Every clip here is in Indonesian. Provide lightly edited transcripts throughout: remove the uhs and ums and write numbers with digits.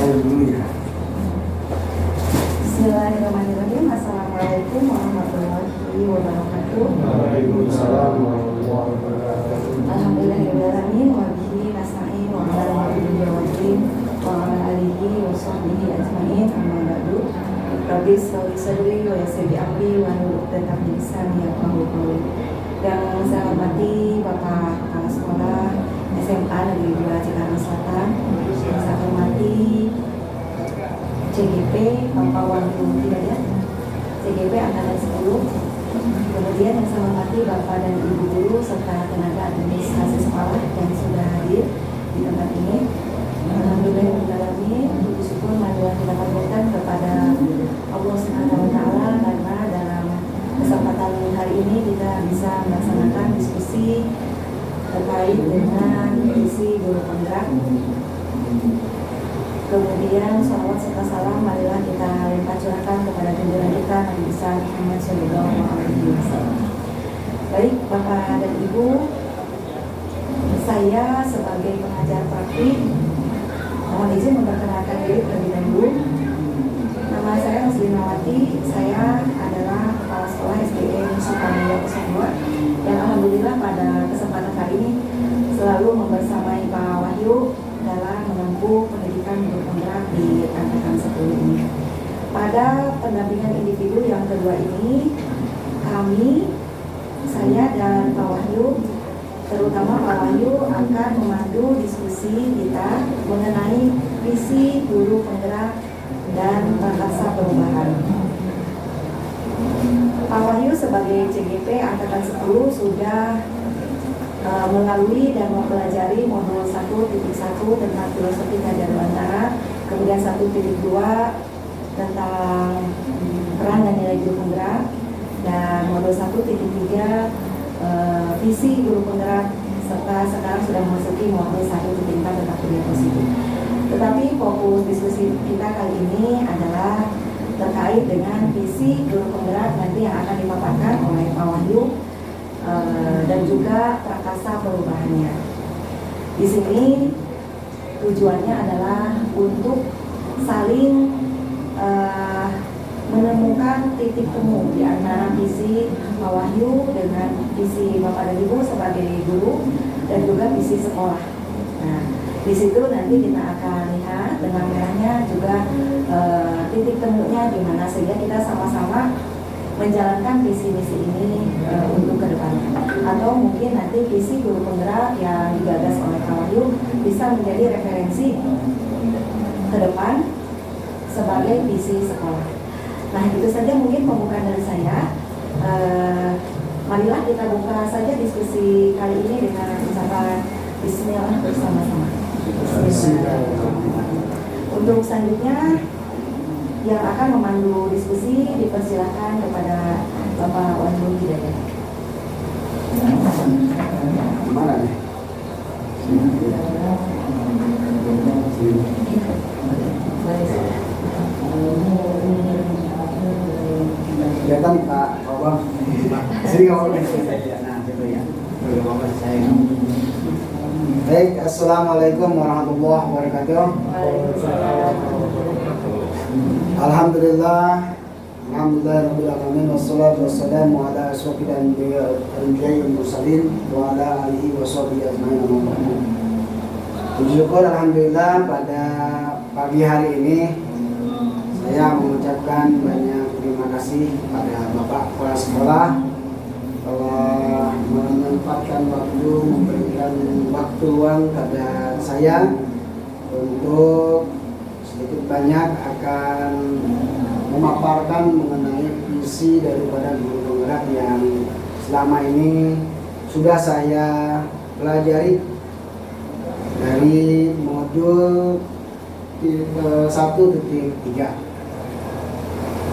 saya dulu ya. Bismillahirrahmanirrahim. Assalamualaikum warahmatullahi wabarakatuh. Waalaikumsalam warahmatullahi wabarakatuh. Alhamdulillahirrahmanirrahim. Wa bihi nasta'in wa ala wabarakatuh wa ala alihi wa sahbihi ajma'in. Amma ba'du. Rabbi sholli sadri wa yassir li amri wa hlul 'uqdatam min lisani yafqahu qawli. Yang saya hormati Bapak Kepala Sekolah SMA Negeri 2 Cikarang Selatan, yang saya hormati CGP Bapak Wahyu Hidayat, CGP Angkatan 10. Kemudian yang saya hormati Bapak dan Ibu guru serta tenaga administrasi sekolah yang sudah hadir di tempat ini. Alhamdulillahirrahmanirrahim, puji syukur marilah kita panjatkan kepada Allah Subhanahu wa taala karena dalam kesempatan hari ini kita bisa melaksanakan diskusi terkait dengan visi guru penggerak. Kemudian salawat serta salam marilah kita limpah curahkan kepada junjungan kita Nabi besar Muhammad Shallallahu Alaihi Wasallam. Baik Bapak dan Ibu, saya sebagai pengajar praktik mohon izin memperkenalkan diri terlebih dahulu. Nama saya Muslimawati, saya adalah Kepala Sekolah SDN Sukamulya 02 yang alhamdulillah pada kesempatan kali ini selalu membersamai Pak Wahyu dalam menempuh pendidikan guru penggerak di angkatan 10 ini. Pada pendampingan individu yang kedua ini, kami, saya dan Pak Wahyu, terutama Pak Wahyu akan memandu diskusi kita mengenai visi guru penggerak dan prakasa perubahan. Pak Wahyu sebagai CGP Angkatan 10 sudah melalui dan mempelajari modul 1.1 tentang filosofi kajian Nusantara, kemudian 1.2 tentang peran dan nilai guru penggerak, dan modul 1.3 visi guru penggerak, serta sekarang sudah memasuki modul 1.4 tentang kuliah positif. Tetapi fokus diskusi kita kali ini adalah terkait dengan visi guru penggerak nanti yang akan dipaparkan oleh Pak Wahyu dan juga prakasa perubahannya. Di sini tujuannya adalah untuk saling menemukan titik temu di antara visi Pak Wahyu dengan visi Bapak dan Ibu sebagai guru dan juga visi sekolah. Nah, di situ nanti kita akan lihat dengan merahnya juga titik temunya di mana sehingga kita sama-sama menjalankan visi misi ini untuk ke depannya. Atau mungkin nanti visi guru penggerak yang digagas oleh Pak Wahyu bisa menjadi referensi ke depan sebagai visi sekolah. Nah, itu saja mungkin pembukaan dari saya. Marilah kita buka saja diskusi kali ini dengan ucapan Bismillah bersama-sama. Untuk selanjutnya yang akan memandu diskusi dipersilakan kepada Bapak Wahyu Hidayat. Mana nih? Kelihatan Pak Bawang. Sini kamu. Nah, gitu ya. Bapak saya. Baik, assalamualaikum warahmatullahi wabarakatuh. Alhamdulillah, alhamdulillahirabbil alamin, wassalatu wassalamu ala asyrofil anbiya'i wal mursalin wa ala alihi washabihi ajmain. Puji syukur alhamdulillah pada pagi hari ini saya mengucapkan banyak terima kasih kepada Bapak Kepala Sekolah telah menyempatkan waktu, memberikan waktu luang kepada saya untuk sedikit banyak akan memaparkan mengenai visi daripada guru penggerak yang selama ini sudah saya pelajari dari modul 1.3.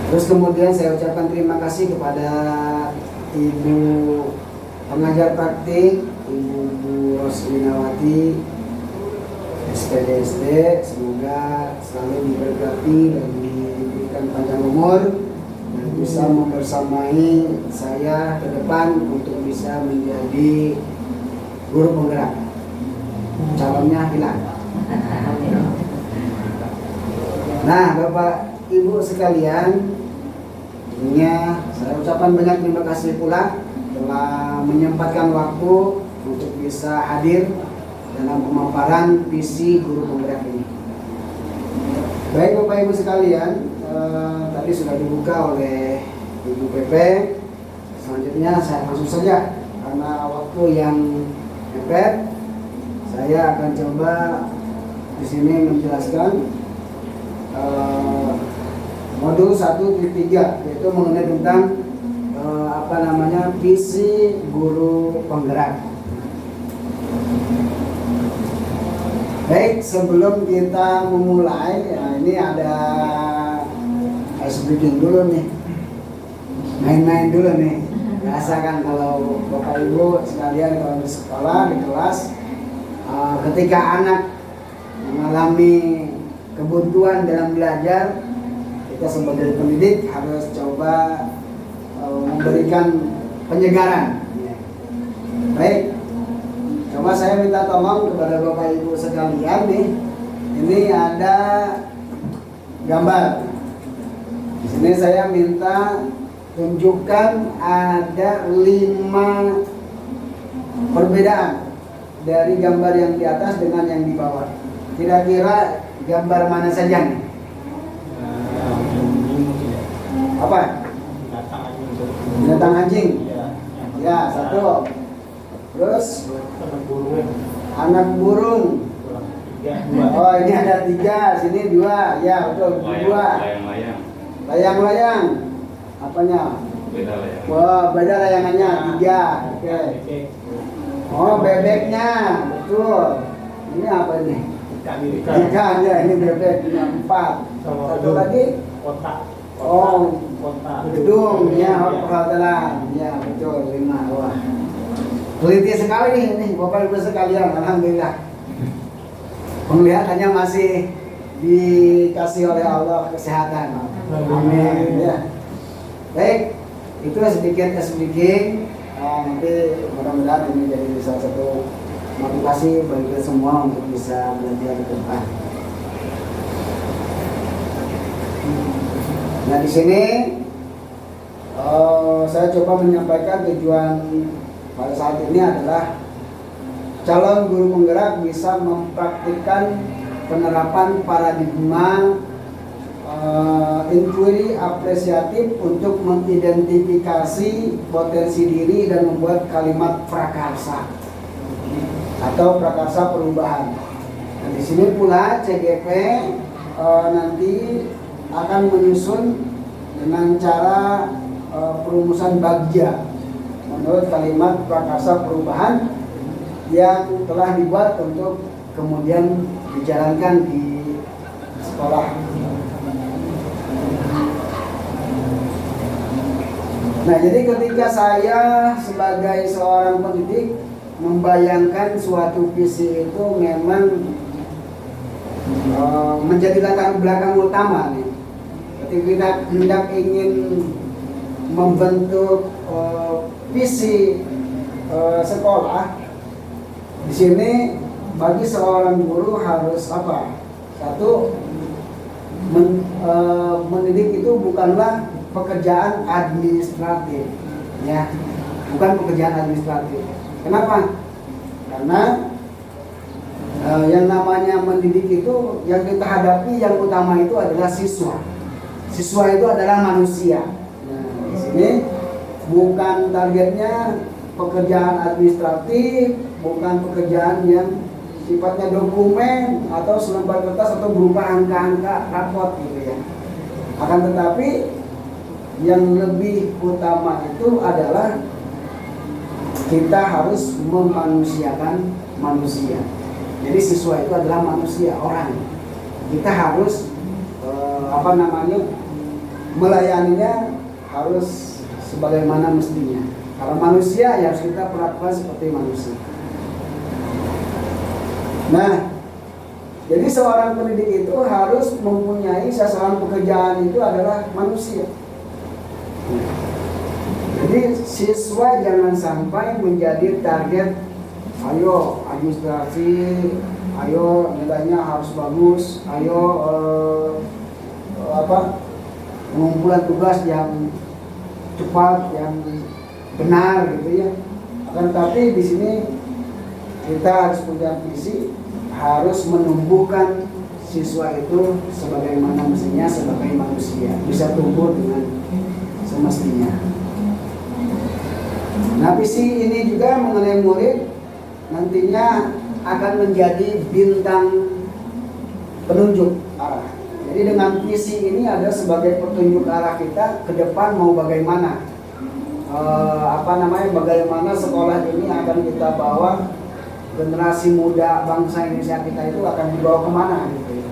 Terus kemudian saya ucapkan terima kasih kepada Ibu pengajar praktik, Ibu Roslinawati SPDSD, semoga selalu diberkati dan diberikan panjang umur dan bisa membersamai saya ke depan untuk bisa menjadi guru penggerak. Calonnya hilang. Nah, Bapak Ibu sekalian, tentunya saya ucapkan banyak terima kasih pula telah menyempatkan waktu untuk bisa hadir dalam pemaparan visi guru penggerak ini. Baik Bapak Ibu sekalian, tadi sudah dibuka oleh Ibu PP. Selanjutnya saya langsung saja, karena waktu yang mepet, saya akan coba di sini menjelaskan modul 1.3, yaitu mengenai tentang visi guru penggerak. Baik, sebelum kita memulai, ini ada ice breaking dulu nih, main-main dulu nih. Biasa kan kalau Bapak Ibu sekalian kalau di sekolah, di kelas, ketika anak mengalami kebutuhan dalam belajar, kita sebagai pendidik harus coba memberikan penyegaran. Baik, coba saya minta tolong kepada Bapak Ibu sekalian nih. Ini ada gambar. Di sini saya minta tunjukkan ada 5 perbedaan dari gambar yang di atas dengan yang di bawah. Kira-kira gambar mana saja nih? Apa? Binatang anjing. Ya, 1. Terus anak burung. Oh, ini ada 3, sini 2. Ya, betul, 2. Layang-layang. Apanya? Beda layang. Wah, beda layangannya, 3. Oke. Oh, bebeknya, betul. Ini apa ini? Ikan aja, ini bebek. Ini 4. Satu lagi? Kotak. Oh, Kotak. gedung. Ya, perhotelan. Ya, betul, 5. Wah, teliti sekali nih Bapak Ibu sekalian. Alhamdulillah, penglihatannya masih dikasih oleh Allah kesehatan. Amin. Ya. Baik, itu sedikit. Nanti mudah-mudahan ini jadi salah satu motivasi bagi kita semua untuk bisa belajar ke depan. Nah, di sini saya coba menyampaikan tujuan pada saat ini adalah calon guru penggerak bisa mempraktikkan penerapan paradigma inquiry apresiatif untuk mengidentifikasi potensi diri dan membuat kalimat prakarsa atau prakarsa perubahan. Dan di sini pula CGP nanti akan menyusun dengan cara perumusan bagja menurut kalimat prakarsa perubahan yang telah dibuat untuk kemudian dijalankan di sekolah. Nah, jadi ketika saya sebagai seorang pendidik membayangkan suatu visi itu memang menjadi latar belakang utama nih. Ketika kita hendak ingin membentuk visi sekolah, di sini bagi seorang guru harus apa? Satu, mendidik itu bukanlah pekerjaan administratif, ya, bukan pekerjaan administratif. Kenapa? Karena yang namanya mendidik itu yang kita hadapi yang utama itu adalah siswa. Siswa itu adalah manusia. Nah, di sini bukan targetnya pekerjaan administratif, bukan pekerjaan yang sifatnya dokumen atau selembar kertas atau berupa angka-angka rapot gitu ya. Akan tetapi yang lebih utama itu adalah kita harus memanusiakan manusia. Jadi siswa itu adalah manusia, orang. Kita harus melayaninya harus sebagaimana mestinya. Kalau manusia ya harus kita perlakukan seperti manusia. Nah, jadi seorang pendidik itu harus mempunyai sasaran pekerjaan itu adalah manusia. Jadi siswa jangan sampai menjadi target, ayo administrasi, ayo nilainya harus bagus, ayo pengumpulan tugas yang cepat, yang benar gitu ya. Akan tapi di sini kita harus punya visi, harus menumbuhkan siswa itu sebagaimana mestinya sebagai manusia, bisa tumbuh dengan semestinya. Nah, visi ini juga mengenai murid nantinya akan menjadi bintang penunjuk arah. Jadi dengan visi ini ada sebagai petunjuk arah kita ke depan mau bagaimana, bagaimana sekolah ini akan kita bawa, generasi muda bangsa Indonesia kita itu akan dibawa kemana gitu ya.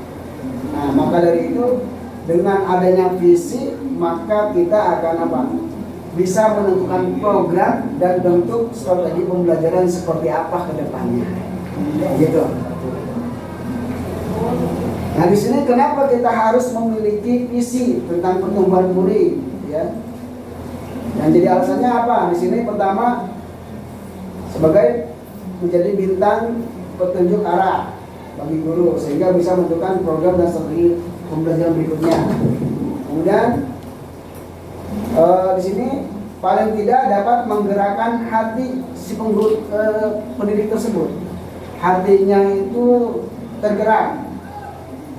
Nah, maka dari itu dengan adanya visi maka kita akan bisa menentukan program dan bentuk strategi pembelajaran seperti apa ke depannya. Gitu. Nah, di sini kenapa kita harus memiliki visi tentang pertumbuhan murid, ya? Dan jadi alasannya apa? Di sini pertama sebagai menjadi bintang petunjuk arah bagi guru sehingga bisa menentukan program dan strategi pembelajaran berikutnya. Kemudian di sini paling tidak dapat menggerakkan hati si pendidik tersebut. Hatinya itu tergerak,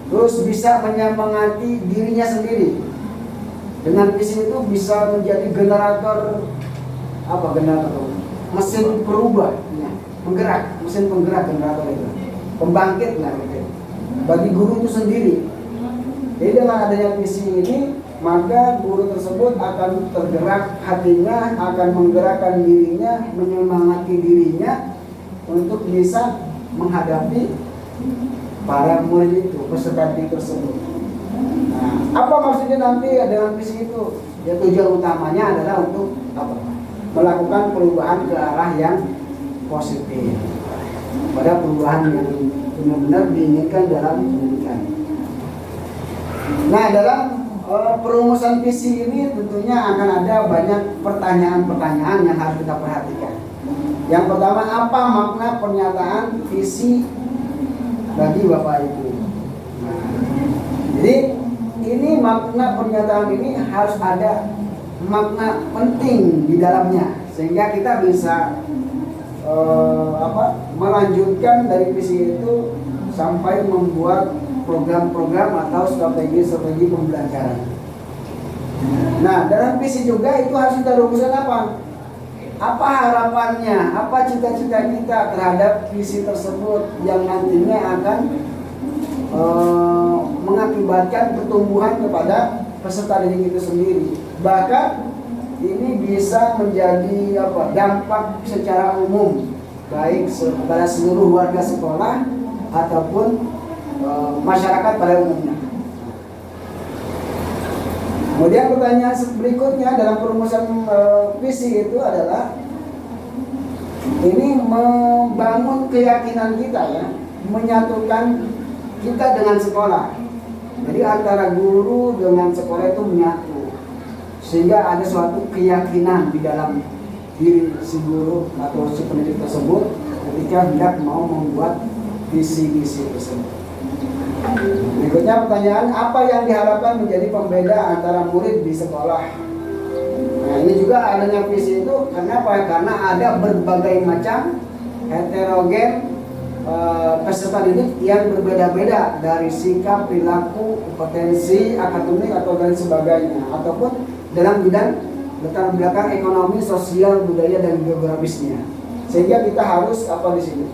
terus bisa menyemangati dirinya sendiri. Dengan visi itu bisa menjadi generator mesin perubah, ya. Mesin penggerak generator itu, pembangkit lah gitu. Bagi guru itu sendiri. Jadi dengan adanya visi ini maka guru tersebut akan tergerak hatinya, akan menggerakkan dirinya, menyemangati dirinya untuk bisa menghadapi para murid itu, peserta didik tersebut. Nah, apa maksudnya nanti dengan visi itu? Ya, tujuan utamanya adalah untuk melakukan perubahan ke arah yang positif, pada perubahan yang benar-benar diinginkan dalam pendidikan. Nah, dalam perumusan visi ini tentunya akan ada banyak pertanyaan-pertanyaan yang harus kita perhatikan. Yang pertama, apa makna pernyataan visi bagi Bapak Ibu? Nah, jadi ini makna pernyataan ini harus ada makna penting di dalamnya sehingga kita bisa melanjutkan dari visi itu sampai membuat program-program atau strategi-strategi pembelajaran. Nah, dalam visi juga itu harus kita rumuskan apa harapannya, apa cita-cita kita terhadap visi tersebut yang nantinya akan mengakibatkan pertumbuhan kepada peserta didik itu sendiri. Bahkan ini bisa menjadi dampak secara umum baik kepada seluruh warga sekolah ataupun masyarakat pada umumnya. Kemudian pertanyaan berikutnya dalam perumusan visi itu adalah ini membangun keyakinan kita, ya, menyatukan kita dengan sekolah. Jadi antara guru dengan sekolah itu menyatu sehingga ada suatu keyakinan di dalam diri si guru atau si pendidik tersebut ketika hendak mau membuat visi-visi tersebut. Berikutnya pertanyaan, apa yang diharapkan menjadi pembeda antara murid di sekolah? Nah, ini juga adanya visi itu kenapa? Karena ada berbagai macam heterogen peserta didik yang berbeda-beda dari sikap, perilaku, kompetensi, akademik atau dan sebagainya, ataupun dalam bidang latar belakang ekonomi, sosial, budaya dan geografisnya. Sehingga kita harus di sini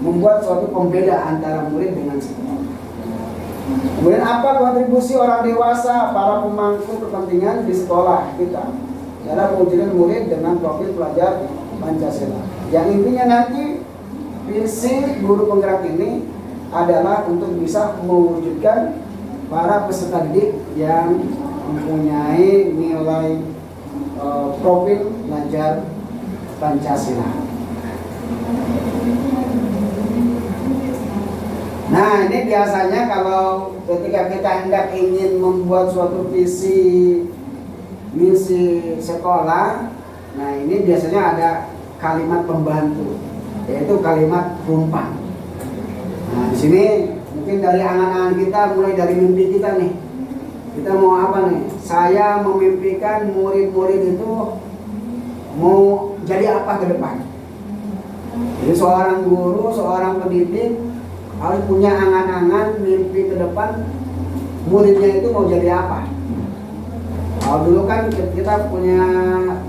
membuat suatu pembeda antara murid dengan sekolah. Kemudian apa kontribusi orang dewasa, para pemangku kepentingan di sekolah kita dalam mewujudkan murid dengan profil pelajar Pancasila. Yang intinya nanti visi guru penggerak ini adalah untuk bisa mewujudkan para peserta didik yang mempunyai nilai profil pelajar Pancasila. Nah, ini biasanya kalau ketika kita hendak ingin membuat suatu visi misi sekolah, nah ini biasanya ada kalimat pembantu, yaitu kalimat rumpang. Nah, di sini mungkin dari angan-angan kita, mulai dari mimpi kita nih, Kita mau apa nih? Saya memimpikan murid-murid itu mau jadi apa ke depan. Jadi seorang guru, seorang pendidik harus punya angan-angan, mimpi ke depan muridnya itu mau jadi apa. Kalau dulu kan kita punya,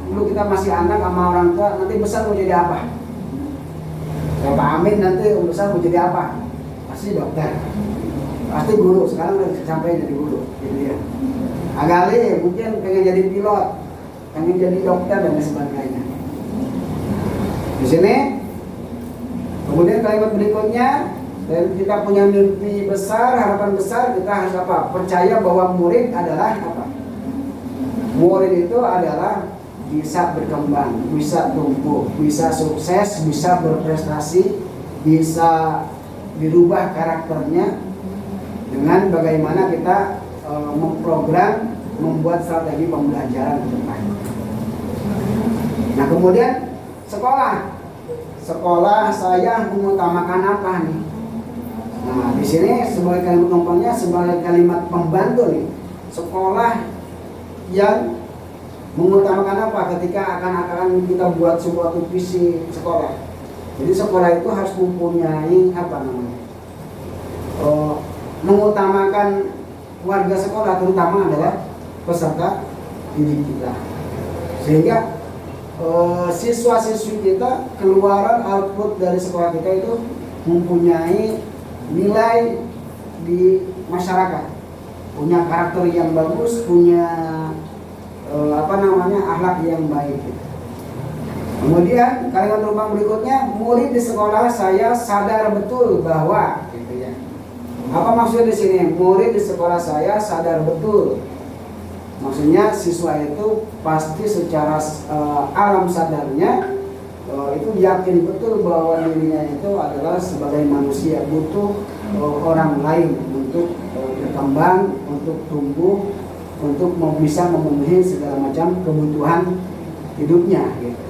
dulu kita masih anak sama orang tua, nanti besar mau jadi apa? Ya, Pak Amin nanti besar mau jadi apa? Pasti dokter, pasti guru. Sekarang udah sampai jadi guru, gitu ya. Agali mungkin pengen jadi pilot, pengen jadi dokter dan sebagainya. Di sini, kemudian kalimat berikutnya, dan kita punya mimpi besar, harapan besar, kita harus apa? Percaya bahwa murid adalah apa? Murid itu adalah bisa berkembang, bisa tumbuh, bisa sukses, bisa berprestasi, bisa dirubah karakternya dengan bagaimana kita memprogram, membuat strategi pembelajaran ke depan. Nah kemudian sekolah saya mengutamakan apa nih? Nah di sini sebagai kalimat numpangnya, sebagai kalimat pembantu nih, sekolah yang mengutamakan apa ketika akan kita buat sebuah visi sekolah. Jadi sekolah itu harus mempunyai apa namanya, mengutamakan warga sekolah, terutama adalah peserta didik kita, sehingga siswa-siswi kita, keluaran output dari sekolah kita itu mempunyai nilai di masyarakat, punya karakter yang bagus, punya akhlak yang baik. Kemudian kalimat rumpang berikutnya, murid di sekolah saya sadar betul bahwa, gitu ya. Apa maksudnya di sini? Murid di sekolah saya sadar betul. Maksudnya siswa itu pasti secara alam sadarnya itu yakin betul bahwa dirinya itu adalah sebagai manusia butuh orang lain untuk berkembang, untuk tumbuh, untuk bisa memenuhi segala macam kebutuhan hidupnya gitu.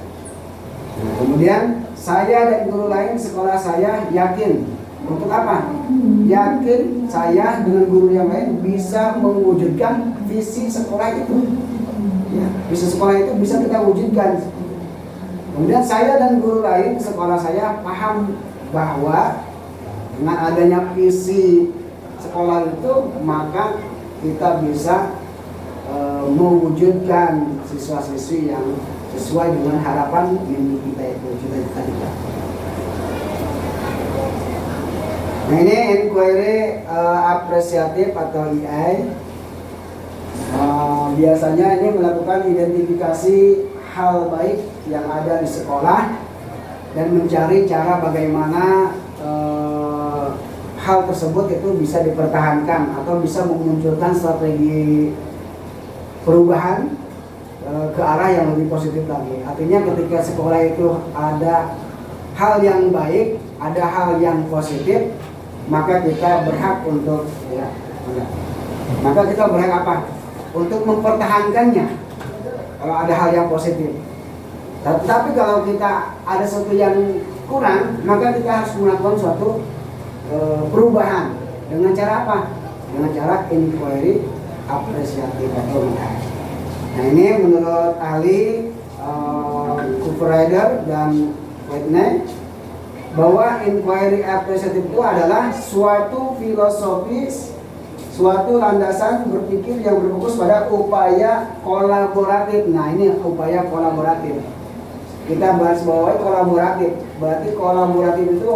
Nah, kemudian saya dan guru lain sekolah saya yakin untuk apa? Yakin saya dengan guru yang lain bisa mewujudkan visi sekolah itu. Ya, visi sekolah itu bisa kita wujudkan. Kemudian saya dan guru lain sekolah saya paham bahwa dengan adanya visi sekolah itu kita bisa mewujudkan siswa-siswi yang sesuai dengan harapan mimpi kita itu, cita-cita kita. Nah ini inquiry apresiatif atau EI. Biasanya ini melakukan identifikasi hal baik yang ada di sekolah dan mencari cara bagaimana hal tersebut itu bisa dipertahankan atau bisa memunculkan strategi perubahan ke arah yang lebih positif lagi. Artinya ketika sekolah itu ada hal yang baik, ada hal yang positif, maka kita berhak untuk maka kita berhak apa? Untuk mempertahankannya kalau ada hal yang positif. Tetapi kalau kita ada sesuatu yang kurang, maka kita harus melakukan suatu perubahan. Dengan cara apa? Dengan cara inquiry apresiatif atau EI. Nah ini menurut ahli Cooper-Rider dan Whitney, bahwa inquiry apresiatif itu adalah suatu filosofis, suatu landasan berpikir yang berfokus pada upaya kolaboratif. Nah ini upaya kolaboratif. Kita bahas bahwa kolaboratif, berarti kolaboratif itu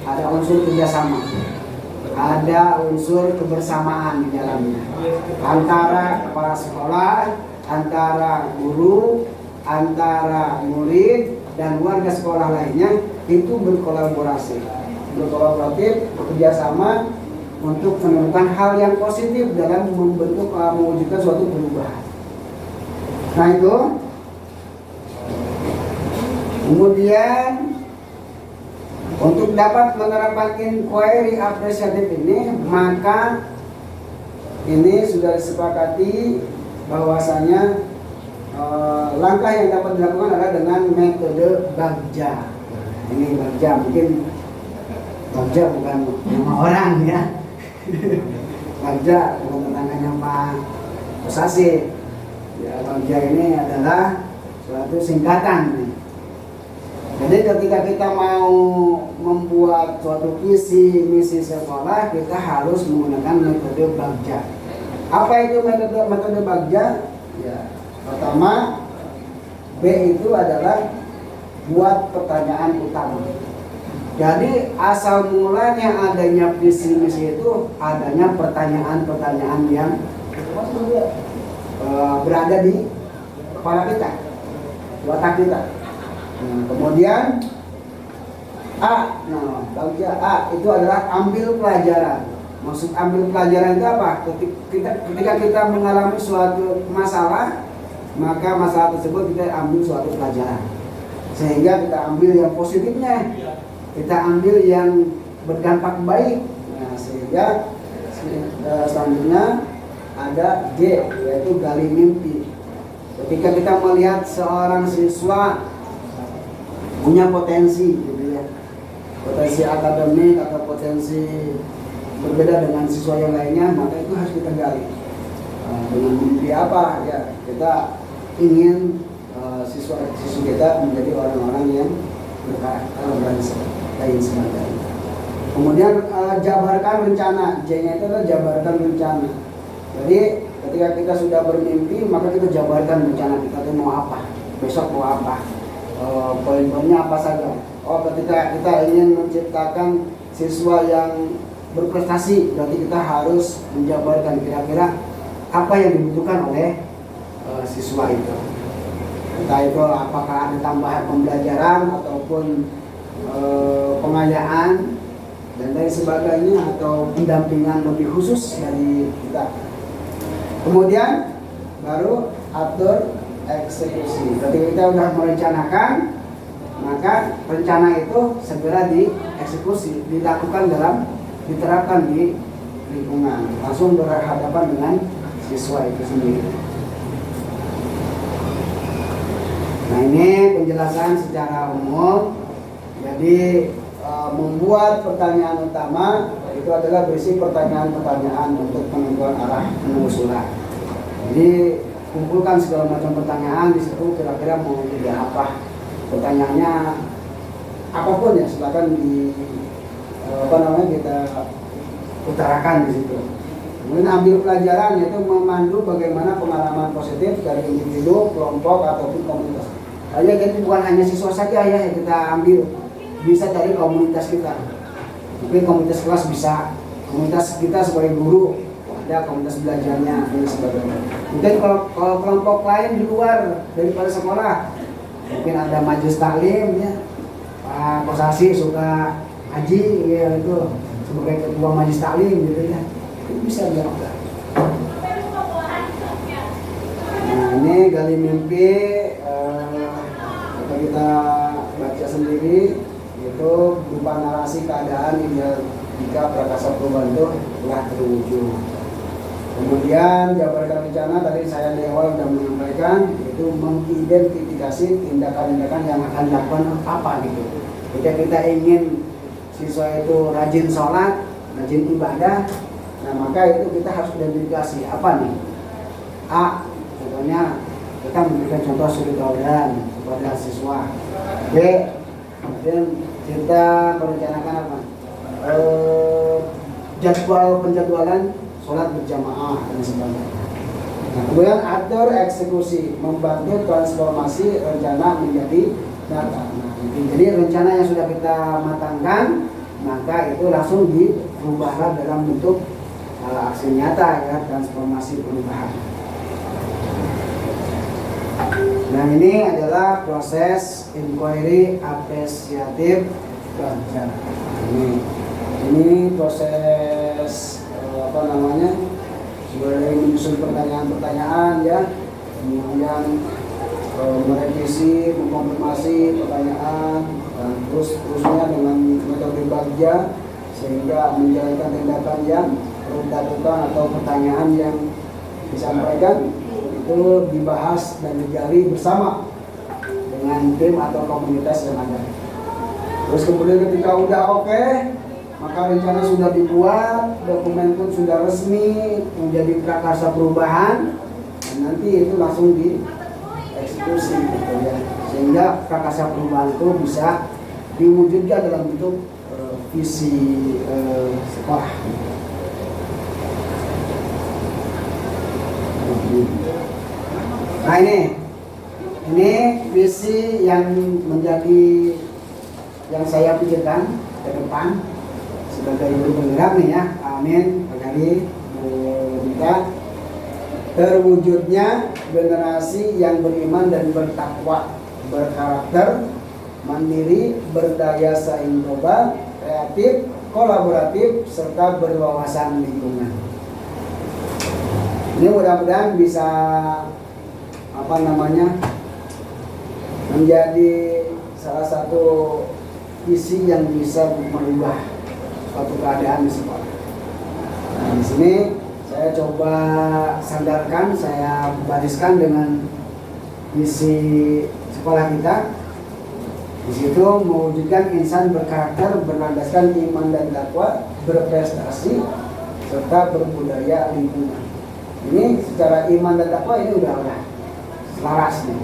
ada unsur kerjasama, ada unsur kebersamaan di dalamnya antara kepala sekolah, antara guru, antara murid dan warga sekolah lainnya, itu berkolaborasi, berkolaboratif, bekerjasama untuk menemukan hal yang positif dalam membentuk mewujudkan suatu perubahan. Nah itu. Kemudian untuk dapat menerapkan inquiry apresiatif ini, maka ini sudah disepakati bahwasanya langkah yang dapat dilakukan adalah dengan metode Bagja. Ini Bagja, mungkin Bagja bukan nama orang ya. Bagja, tetangganya Pak Kosasi. Ya, Bagja ini adalah suatu singkatan. Jadi ketika kita mau membuat suatu visi misi sekolah, kita harus menggunakan metode Bagja. Apa itu metode Bagja? Ya, pertama B itu adalah buat pertanyaan utama. Jadi asal mulanya adanya visi misi itu adanya pertanyaan-pertanyaan yang berada di kepala kita, di otak kita. Nah, kemudian A, Bagja A itu adalah ambil pelajaran. Maksud ambil pelajaran itu apa? Ketika kita mengalami suatu masalah, maka masalah tersebut kita ambil suatu pelajaran. Sehingga kita ambil yang positifnya, kita ambil yang berdampak baik. Nah, sehingga selanjutnya ada G, yaitu gali mimpi. Ketika kita melihat seorang siswa punya potensi, gitu ya, potensi akademik atau potensi berbeda dengan siswa yang lainnya, maka itu harus kita gali. Dengan mimpi apa? Ya, kita ingin siswa kita menjadi orang-orang yang berkarakter dan lain sebagainya. Kemudian jabarkan rencana. J-nya itu adalah jabarkan rencana. Jadi ketika kita sudah bermimpi, maka kita jabarkan rencana kita itu mau apa, besok mau apa, poin-poinnya apa saja. Ketika kita ingin menciptakan siswa yang berprestasi, berarti kita harus menjabarkan kira-kira apa yang dibutuhkan oleh siswa itu. Entah itu apakah ada tambahan pembelajaran ataupun pengayaan dan lain sebagainya, atau pendampingan lebih khusus dari kita. Kemudian baru atur eksekusi. Ketika kita sudah merencanakan, maka rencana itu segera dieksekusi, diterapkan di lingkungan, langsung berhadapan dengan siswa itu sendiri. Nah, ini penjelasan secara umum. Jadi membuat pertanyaan utama itu adalah berisi pertanyaan-pertanyaan untuk penentuan arah penelusuran. Jadi kumpulkan segala macam pertanyaan di situ, kira-kira mau jadi apa. Pertanyaannya apapun ya, silakan kita utarakan di situ. Kemudian ambil pelajaran, yaitu memandu bagaimana pengalaman positif dari individu, kelompok ataupun komunitas. Jadi bukan hanya siswa saja ya yang kita ambil, bisa dari komunitas kita. Mungkin komunitas kelas bisa, komunitas kita sebagai guru ada komunitas belajarnya dan sebagainya. Mungkin kalau kelompok lain di luar daripada sekolah, mungkin ada majelis taklim ya, Pak Kosasi suka haji ya, itu sebagai ketua majelis taklim gitu ya, itu bisa dilakukan. Nah, ini gali mimpi kita baca sendiri, itu berupa narasi keadaan jika prakasa perubahan itu telah terwujud. Kemudian jabarkan rencana, tadi saya di awal sudah menyampaikan, itu mengidentifikasi tindakan-tindakan yang akan dilakukan apa gitu. Jika kita ingin siswa itu rajin sholat, rajin ibadah, nah maka itu kita harus identifikasi apa nih. A, contohnya kita memberikan contoh suri tauladan kepada siswa. B, kemudian kita merencanakan apa? Penjadwalan sholat berjamaah dan sebagainya. Nah, kemudian atur eksekusi, membantu transformasi rencana menjadi data. Nah, jadi rencana yang sudah kita matangkan, maka itu langsung dirubahlah dalam bentuk aksi nyata ya, transformasi perubahan. Nah, ini adalah proses inquiry apresiatif belajar. Ini proses sebagai menyusun pertanyaan-pertanyaan ya, kemudian merevisi, mengkonfirmasi pertanyaan, dan terusnya dengan metode Bagja sehingga menjalankan tindakan yang perlu dilakukan atau pertanyaan yang disampaikan itu dibahas dan digali bersama dengan tim atau komunitas yang ada. Terus kemudian ketika udah oke, maka rencana sudah dibuat, dokumen pun sudah resmi menjadi prakarsa perubahan, dan nanti itu langsung dieksekusi gitu ya. Sehingga prakarsa perubahan itu bisa diwujudkan dalam bentuk visi sekolah. Nah ini visi yang menjadi yang saya pikirkan ke depan sebagai guru penggerak nih ya. Amin. Pak Gali, Bu Dita. Terwujudnya generasi yang beriman dan bertakwa, berkarakter, mandiri, berdaya saing global, kreatif, kolaboratif, serta berwawasan lingkungan. Ini mudah-mudahan bisa menjadi salah satu visi yang bisa merubah suatu keadaan di sekolah. Nah, di sini saya coba sandarkan, saya bariskan dengan visi sekolah kita. Di situ mewujudkan insan berkarakter, berlandaskan iman dan takwa, berprestasi, serta berbudaya lingkungan. Ini secara iman dan takwa ini udah selaras nih.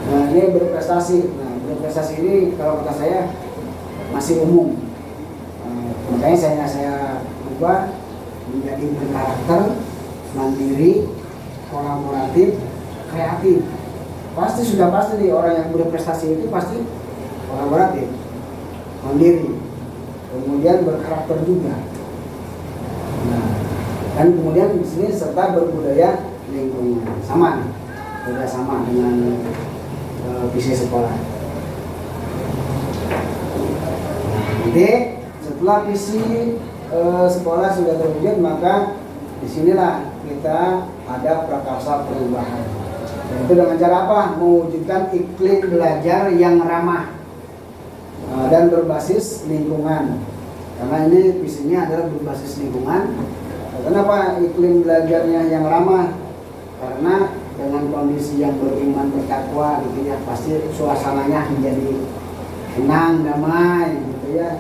Nah ini berprestasi. Nah berprestasi ini kalau kata saya masih umum. Makanya saya ubah menjadi berkarakter, mandiri, kolaboratif, kreatif. Sudah pasti nih orang yang berprestasi itu pasti kolaboratif, mandiri, kemudian berkarakter juga. Nah, dan kemudian di sini serta berbudaya lingkungan sama dengan visi sekolah. Nanti setelah visi sekolah sudah terwujud, maka disinilah kita ada prakarsa perubahan. Itu dengan cara apa? Mewujudkan iklim belajar yang ramah dan berbasis lingkungan. Karena ini visinya adalah berbasis lingkungan. Kenapa iklim belajarnya yang ramah? Karena dengan kondisi yang beriman bertakwa gitu ya, pasti suasananya menjadi tenang, damai gitu ya.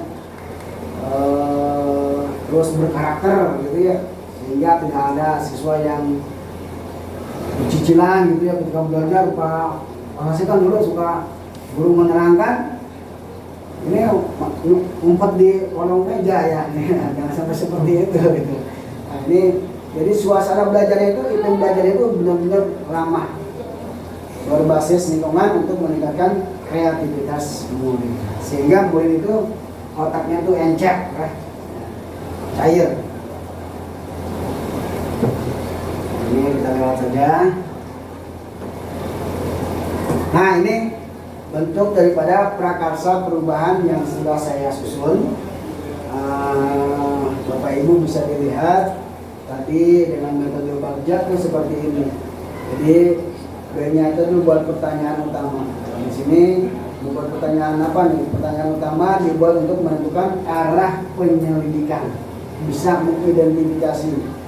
Terus berkarakter gitu ya, sehingga tidak ada siswa yang cicilan gitu ya ketika belajar. Pak saya kan dulu suka guru menerangkan ini ngumpet di kolong meja ya, jangan sampai seperti itu gitu. Nah, ini jadi suasana belajarnya itu, iklim belajar itu benar-benar ramah, berbasis lingkungan untuk meningkatkan kreativitas murid, sehingga murid itu otaknya itu encep, cair. Ini kita lewat saja. Nah ini bentuk daripada prakarsa perubahan yang sudah saya susun. Bapak Ibu bisa dilihat tadi dengan metode Bagja itu seperti ini. Jadi B-nya itu buat pertanyaan utama. Di sini buat pertanyaan apa nih? Pertanyaan utama dibuat untuk menentukan arah penyelidikan, bisa mengidentifikasi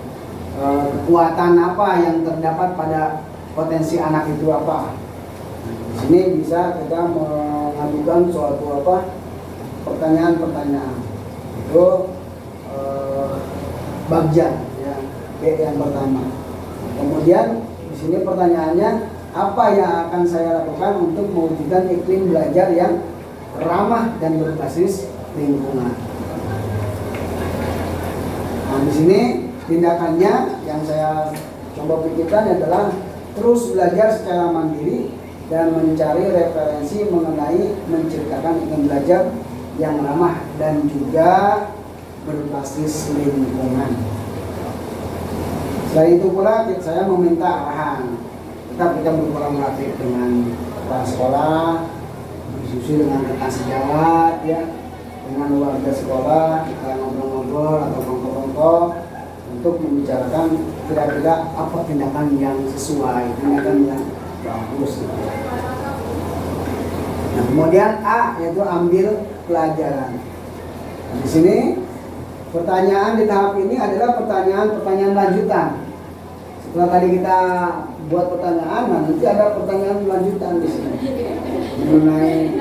kekuatan apa yang terdapat pada potensi anak itu apa. Di sini bisa kita mengajukan suatu pertanyaan-pertanyaan. Itu Bagja ya, B yang pertama. Kemudian di sini pertanyaannya, apa yang akan saya lakukan untuk mewujudkan iklim belajar yang ramah dan berbasis lingkungan. Nah, di sini tindakannya yang saya coba pikirkan adalah terus belajar secara mandiri dan mencari referensi mengenai menceritakan iklim belajar yang ramah dan juga berbasis lingkungan. Selain itu pula saya meminta arahan. Tetap kita berkolaborasi dengan kepala sekolah, berdiskusi dengan rekan sejawat ya, dengan warga sekolah, kita ngobrol-ngobrol atau kelompok-kelompok untuk membicarakan kira-kira apa tindakan yang sesuai, tindakan yang bagus gitu. Nah, kemudian A yaitu ambil pelajaran. Nah, di sini pertanyaan di tahap ini adalah pertanyaan lanjutan. Setelah tadi kita buat pertanyaan, nah nanti ada pertanyaan lanjutan di sini mengenai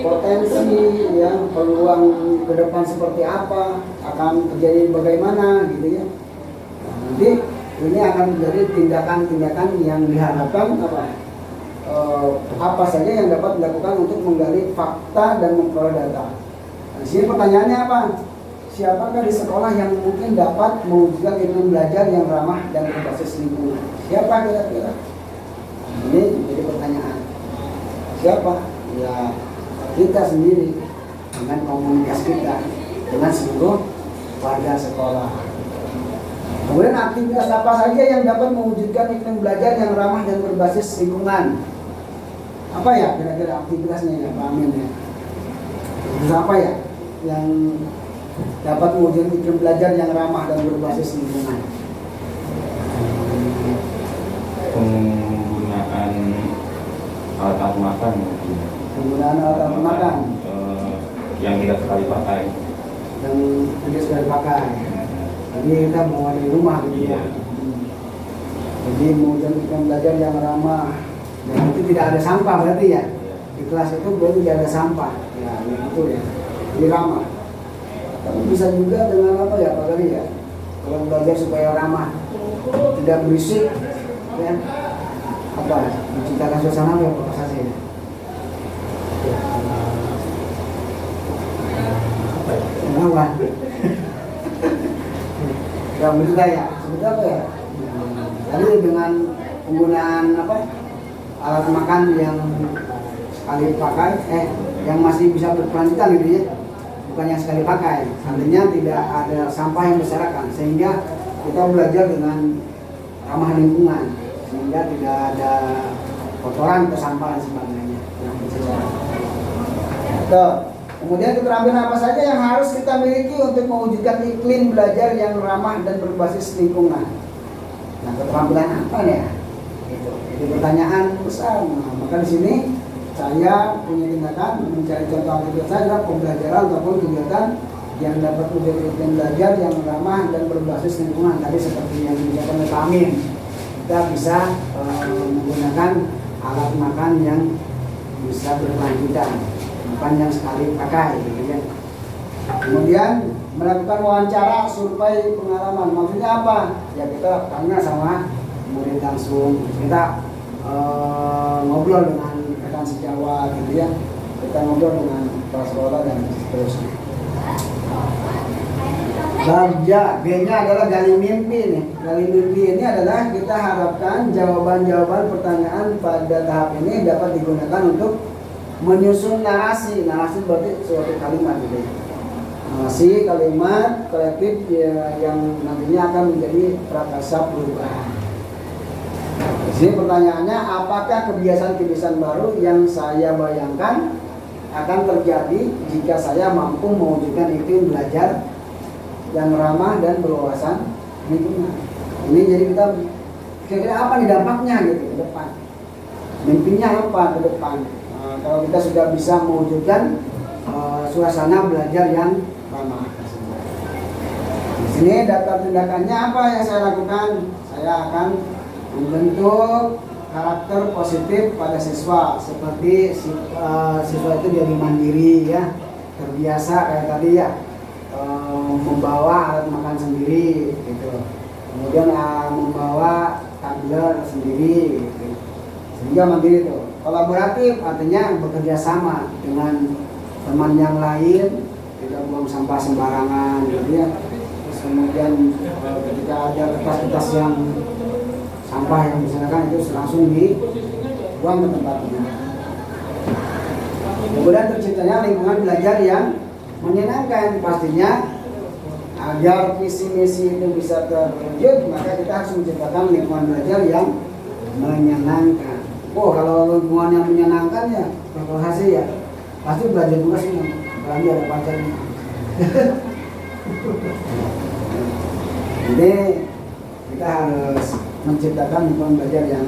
potensi ya, peluang ke depan seperti apa, akan terjadi bagaimana gitu ya. Nah, nanti ini akan menjadi tindakan-tindakan yang diharapkan apa saja yang dapat dilakukan untuk menggali fakta dan memperoleh data. Nah, di sini pertanyaannya apa? Siapakah di sekolah yang mungkin dapat mewujudkan iklim belajar yang ramah dan berbasis lingkungan? Siapa kira-kira? Ini jadi pertanyaan. Siapa? Ya kita sendiri dengan komunitas kita, dengan seluruh warga sekolah. Kemudian aktivitas apa saja yang dapat mewujudkan iklim belajar yang ramah dan berbasis lingkungan? Apa ya kira-kira aktivitasnya ya Pak Amin ya? Terus apa ya yang dapat mewujudkan iklim belajar yang ramah dan berbasis lingkungan? Penggunaan alat makan mungkin. Penggunaan alat makan yang tidak sekali pakai. Yang tidak sekali pakai. Jadi kita mau di rumah gitu ya. Jadi mewujudkan iklim belajar yang ramah. Dan itu tidak ada sampah berarti ya. Di kelas itu berarti tidak ada sampah. Ya, itu ya. Jadi ramah. Tapi bisa juga dengan apa ya Pak Gari ya? Kalau belajar supaya ramah, tidak berisik, ya. Apa? Menciptakan suasana yang berprestasi. Kenapa? Ya betul ya. Sebetulnya apa ya? Tadi dengan penggunaan apa? Alat makan yang sekali pakai, yang masih bisa berkelanjutan gitu ya, bukan yang sekali pakai. Artinya tidak ada sampah yang berserakan, sehingga kita belajar dengan ramah lingkungan, sehingga tidak ada kotoran atau sampah dan sebagainya. Kemudian keterampilan apa saja yang harus kita miliki untuk mewujudkan iklim belajar yang ramah dan berbasis lingkungan? Nah, keterampilan apa ya? Itu pertanyaan besar. Nah, maka di sini saya punya tindakan mencari contoh aktivitas saya pembelajaran ataupun kegiatan yang dapat menjadi iklim belajar yang ramah dan berbasis lingkungan. Tadi seperti yang dijelaskan oleh Pak Amin, kita bisa menggunakan alat makan yang bisa berkelanjutan, bukan yang sekali pakai, gitu ya. Kemudian melakukan wawancara survei pengalaman. Maksudnya apa? Ya kita tanya sama murid langsung, kita ngobrol dengan rekan sejawat gitu ya, kita ngobrol dengan kepala sekolah dan seterusnya. B-nya adalah gali mimpi nih. Gali mimpi ini adalah kita harapkan jawaban-jawaban pertanyaan pada tahap ini dapat digunakan untuk menyusun narasi. Narasi berarti suatu kalimat gitu ya. Narasi kalimat kolektif ya, yang nantinya akan menjadi prakarsa perubahan. Jadi pertanyaannya, apakah kebiasaan-kebiasaan baru yang saya bayangkan akan terjadi jika saya mampu mewujudkan iklim belajar yang ramah dan berwawasan lingkungan? Ini jadi kita kira-kira apa nih dampaknya gitu ke depan? Mimpinya apa ke depan? Kalau kita sudah bisa mewujudkan suasana belajar yang ramah. Di sini daftar tindakannya apa yang saya lakukan? Saya akan membentuk karakter positif pada siswa, seperti siswa itu jadi mandiri ya, terbiasa kayak tadi ya, membawa alat makan sendiri gitu, kemudian membawa tabler sendiri gitu, sehingga mandiri itu. Kolaboratif artinya bekerja sama dengan teman yang lain, tidak buang sampah sembarangan gitu ya. Terus kemudian ketika ada kertas-kertas yang sampah yang misalkan itu langsung dibuang ke tempatnya. Kemudian terciptanya lingkungan belajar yang menyenangkan. Pastinya agar visi misi itu bisa terwujud, maka kita harus menciptakan lingkungan belajar yang menyenangkan. Oh, kalau lingkungan yang menyenangkan ya berhasil ya, pasti belajar juga sih, apalagi ada pacarnya. Jadi kita harus menciptakan lingkungan belajar yang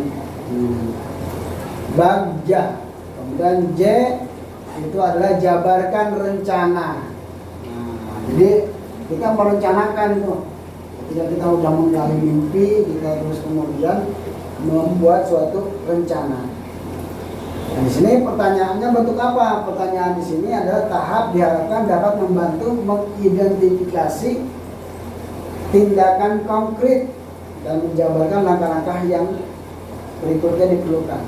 bagja. Kemudian J itu adalah jabarkan rencana. Nah, jadi kita merencanakan itu. Ketika kita sudah menggali mimpi, kita terus kemudian membuat suatu rencana. Nah, di sini pertanyaannya bentuk apa? Pertanyaan di sini adalah tahap diharapkan dapat membantu mengidentifikasi tindakan konkret dan menjabarkan langkah-langkah yang berikutnya diperlukan.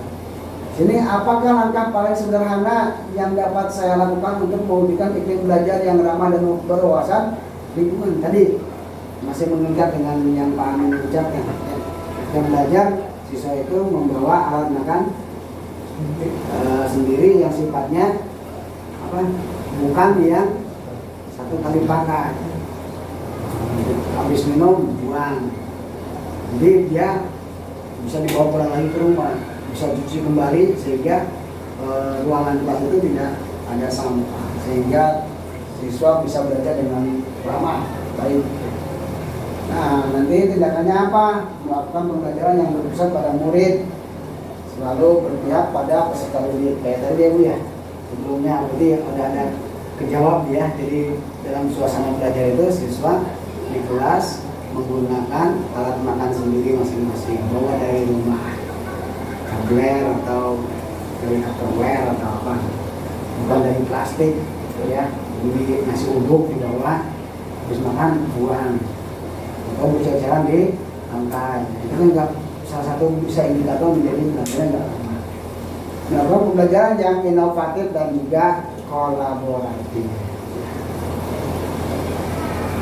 Sini apakah langkah paling sederhana yang dapat saya lakukan untuk mewujudkan iklim belajar yang ramah dan berwawasan lingkungan? Tadi masih mengikat dengan yang Pak Amin ucapkan. Yang belajar siswa itu membawa alat makan sendiri yang sifatnya bukan yang satu kali pakai. Habis minum buang. Jadi dia bisa dibawa pulang lagi ke rumah, bisa cuci kembali sehingga ruangan kelas itu tidak ada sampah, sehingga siswa bisa belajar dengan ramah, baik. Nah, nanti tindakannya apa? Melakukan pembelajaran yang berpusat pada murid, selalu berpihak pada peserta didik. Kayak tadi ya Bu ya, sebelumnya berarti ada kejawab ya. Jadi dalam suasana belajar itu siswa di kelas menggunakan alat makan sendiri masing-masing, bawa dari rumah, tablet atau dari tupperware atau apa, bukan dari plastik, ya. Jadi nasi uduk di bawah, habis makan buang, atau berjalan di lantai. Itu kan enggak, salah satu bisa indikator menjadi pelajaran enggak lama. Nah, pembelajaran yang inovatif dan juga kolaboratif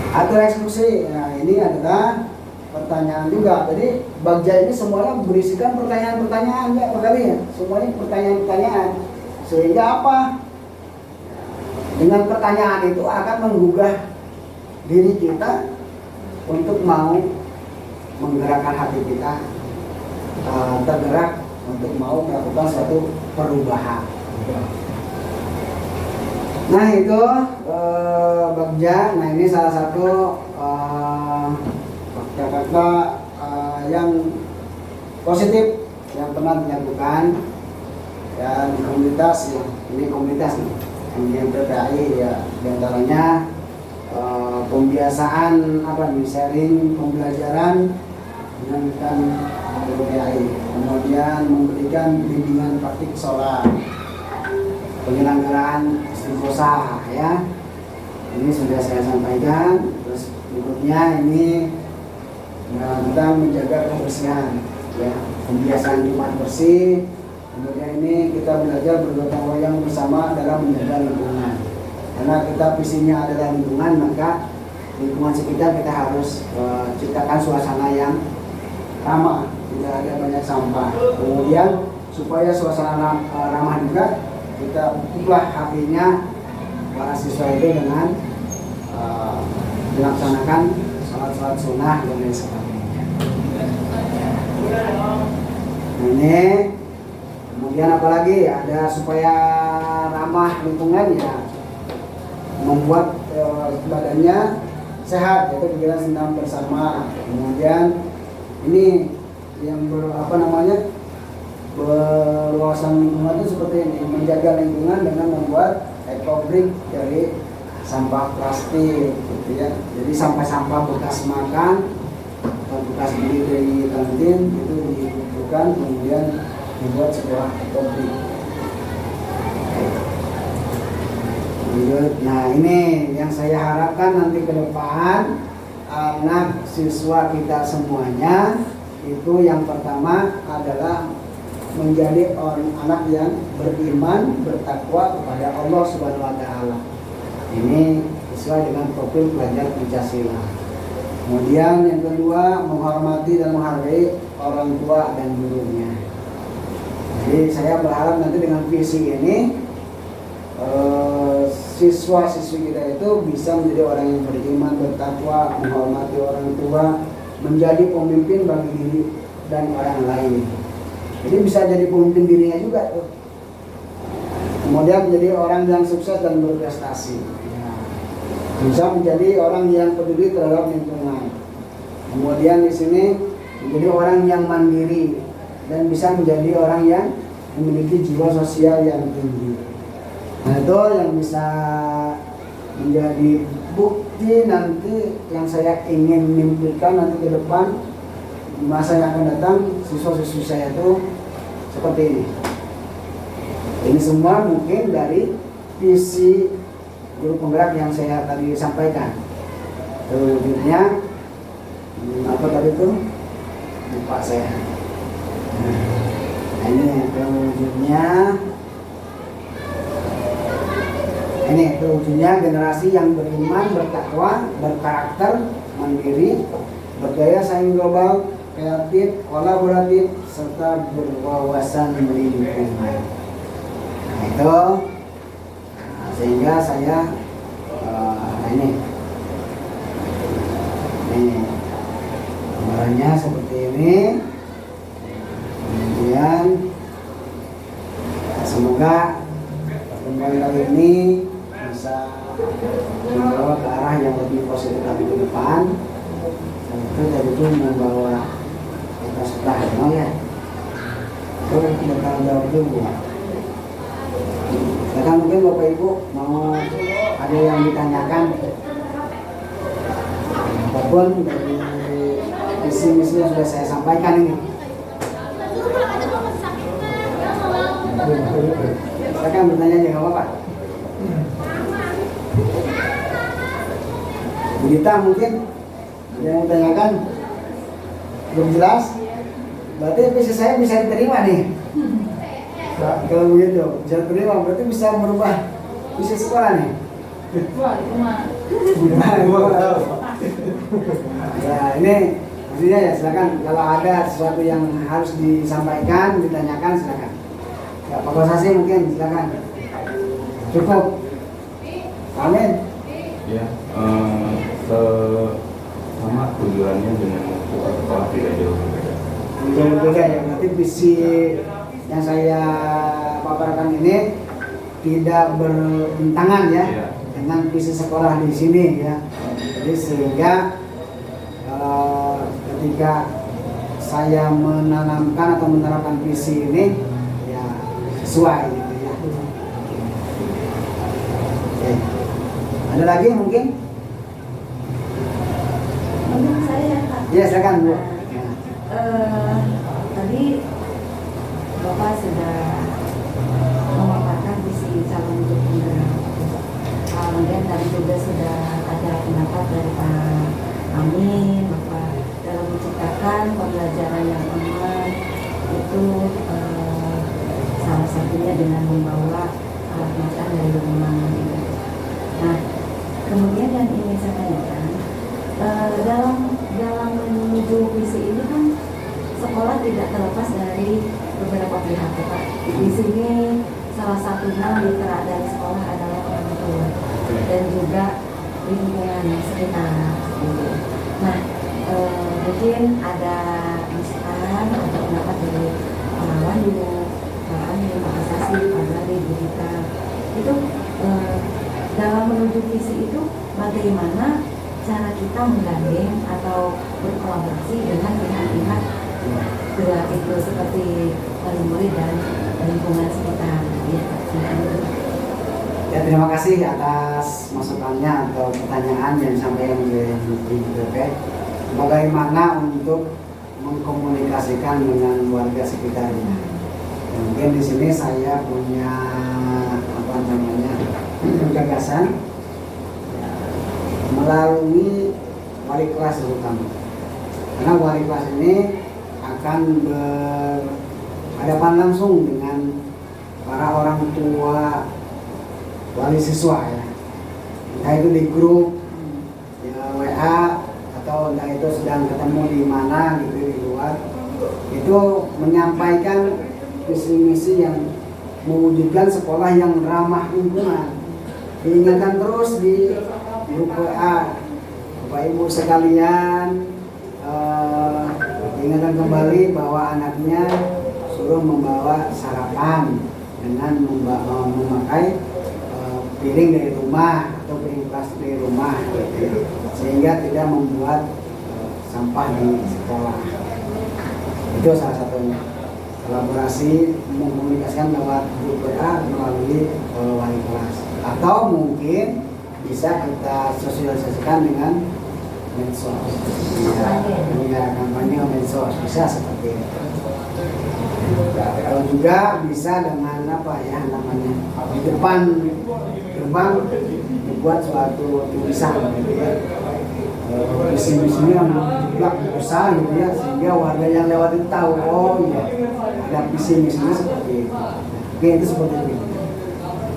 atau eksekusi. Nah, ini adalah pertanyaan juga. Jadi Bagja ini semuanya berisikan pertanyaan-pertanyaan ya Pak kali ya. Semuanya pertanyaan-pertanyaan. Sehingga apa? Dengan pertanyaan itu akan menggugah diri kita untuk mau menggerakkan hati kita tergerak untuk mau melakukan suatu perubahan. Nah itu Bagja. Nah ini salah satu kata-kata yang positif yang pernah dilakukan dan komunitas ya. Ini komunitas nih yang PPAI ya, diantaranya pembiasaan sharing pembelajaran dengan PPAI, kemudian memberikan bimbingan praktik sholat, penyelenggaraan istiqosah ya, ini sudah saya sampaikan. Terus berikutnya ini kita menjaga kebersihan ya, pembiasaan Jumat bersih. Kemudian ini kita belajar bergotong royong bersama dalam menjaga lingkungan, karena kita visinya adalah lingkungan, maka lingkungan sekitar kita harus ciptakan suasana yang ramah, tidak ada banyak sampah. Kemudian supaya suasana ramah juga, kita ubah hatinya para siswa itu dengan melaksanakan sholat sunnah dan lain sebagainya. Ini kemudian apalagi ada supaya ramah lingkungan ya, membuat badannya sehat, yaitu kegiatan senam bersama. Kemudian ini yang berwawasan lingkungan itu seperti ini, menjaga lingkungan dengan membuat ekobrik dari sampah plastik gitu ya. Jadi sampah-sampah bekas makan atau bekas beli dari kantin itu dikumpulkan, kemudian dibuat sebuah ekobrik. Nah ini yang saya harapkan nanti ke depan anak siswa kita semuanya itu yang pertama adalah menjadi orang anak yang beriman, bertakwa kepada Allah Subhanahu wa taala. Ini sesuai dengan profil pelajar Pancasila. Kemudian yang kedua, menghormati dan menghargai orang tua dan gurunya. Jadi saya berharap nanti dengan visi ini siswa-siswi kita itu bisa menjadi orang yang beriman, bertakwa, menghormati orang tua, menjadi pemimpin bagi diri dan orang lain. Jadi bisa jadi pemimpin dirinya juga tuh. Kemudian menjadi orang yang sukses dan berprestasi. Bisa menjadi orang yang peduli terhadap lingkungan. Kemudian di sini menjadi orang yang mandiri dan bisa menjadi orang yang memiliki jiwa sosial yang tinggi. Nah itu yang bisa menjadi bukti nanti yang saya ingin mimpikan nanti ke depan masa yang akan datang, siswa-siswi saya itu seperti ini. Ini semua mungkin dari visi guru penggerak yang saya tadi sampaikan. Terwujudnya apa tadi itu? Lupa saya. Nah, ini terwujudnya. Ini terwujudnya generasi yang beriman, bertakwa, berkarakter, mandiri, berdaya saing global, kreatif, kolaboratif, serta berwawasan lingkungan. Nah, itu sehingga saya ini gambarannya seperti ini. Kemudian semoga pertemuan kali ini bisa membawa ke arah yang lebih positif lagi ke depan. Dan itu tadi itu membawa kita sudah ya. Itu bakal jawab juga. Sekarang mungkin Bapak Ibu mau ada yang ditanyakan apapun dari misi-misi yang sudah saya sampaikan ini. Silakan bertanya aja, nggak apa-apa. Bu Dita mungkin ada yang mau tanyakan? Belum jelas? Berarti visi saya bisa diterima nih. Kalau begitu bisa diterima, berarti bisa merubah visi sekolah nih. Wah, itu mah. Ya ini maksudnya ya silakan, kalau ada sesuatu yang harus disampaikan, ditanyakan silakan. Ya, Pak Kosasi mungkin silakan. Cukup. Amin. Ya, sama tujuannya dengan sekolah tidak jauh berbeda. Jauh berbeda ya, berarti visi yang saya paparkan ini tidak bertentangan ya, Ya. dengan visi sekolah di sini ya. Jadi sehingga ketika saya menanamkan atau menerapkan visi ini ya sesuai gitu ya. Oke. Ada lagi mungkin? Mungkin saya Pak. Ya silakan Bu. Tadi Bapak sudah memaparkan visi calon untuk penggerak. Kemudian tadi juga sudah ada pendapat dari Pak Amin bahwa dalam menciptakan pembelajaran yang aman itu salah satunya dengan membawa alat makan dari rumah. Nah, kemudian yang ingin saya tanyakan, dalam menuju visi ini kan sekolah tidak terlepas dari beberapa pihak, Pak. Di sini salah satunya mitra dari sekolah adalah orang tua dan juga lingkungan sekitar. Nah, mungkin ada masukan atau pendapat dari Pak Wahyu, Pak Amin, Pak Kosasi, Pak Gali, Bu Dita. Itu dalam menuju visi itu bagaimana cara kita menggandeng atau berkolaborasi dengan pihak-pihak itu seperti wali murid dan lingkungan sekitar. Ya, terima kasih atas masukannya atau pertanyaan yang disampaikan oleh Menteri BPP. Bagaimana untuk mengkomunikasikan dengan warga sekitarnya? Mungkin di sini saya punya gagasan melalui wali kelas terutama. Karena wali kelas ini akan berhadapan langsung dengan para orang tua wali siswa ya. Entah itu di grup ya, WA atau entah itu sedang ketemu di mana gitu di luar. Itu menyampaikan visi-misi yang mewujudkan sekolah yang ramah lingkungan. Diingatkan terus di grup WA, Bapak Ibu sekalian, diingatkan kembali bahwa anaknya suruh membawa sarapan dengan memakai piring dari rumah atau piring plastik dari rumah, gitu. Sehingga tidak membuat sampah di sekolah. Itu salah satunya. Kolaborasi mengkomunikasikan lewat grup WA melalui wali kelas, atau mungkin bisa kita sosialisasikan dengan medsos, ya, kampanye medsos bisa seperti itu. Kalau juga bisa dengan apa ya namanya di depan gerbang dibuat suatu tulisan gitu ya. Di sini yang jeblak besar gitu ya, sehingga warga yang lewat itu tahu, oh iya ada visi misinya seperti itu. Oke, itu seperti itu.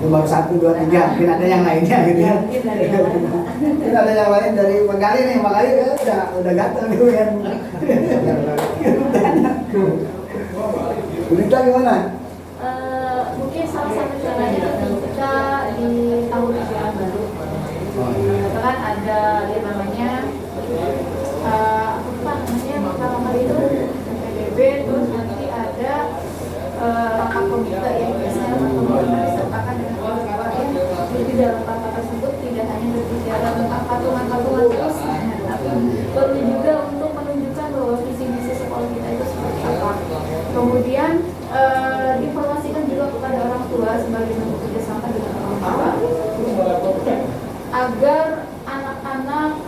Itu baru 1, 2, 3, mungkin ada yang lainnya gitu ya. Mungkin ada yang lain dari Magali nih, Magali udah gatel gitu kan. Berita gimana? Mungkin salah satu caranya ketika di tahun ajaran baru itu kan ada yang namanya apa namanya pertama kali itu PBB, terus nanti ada rapat komite yang biasanya disertakan dengan orang-orang yang di dalam rapat tersebut tidak hanya berbicara tentang patungan-patungan terus, tapi perlu juga untuk menunjukkan bahwa visi misi sekolah kita itu seperti apa. Kemudian diinformasikan juga kepada orang tua sebagai bentuk kerjasama dengan orang tua agar anak-anak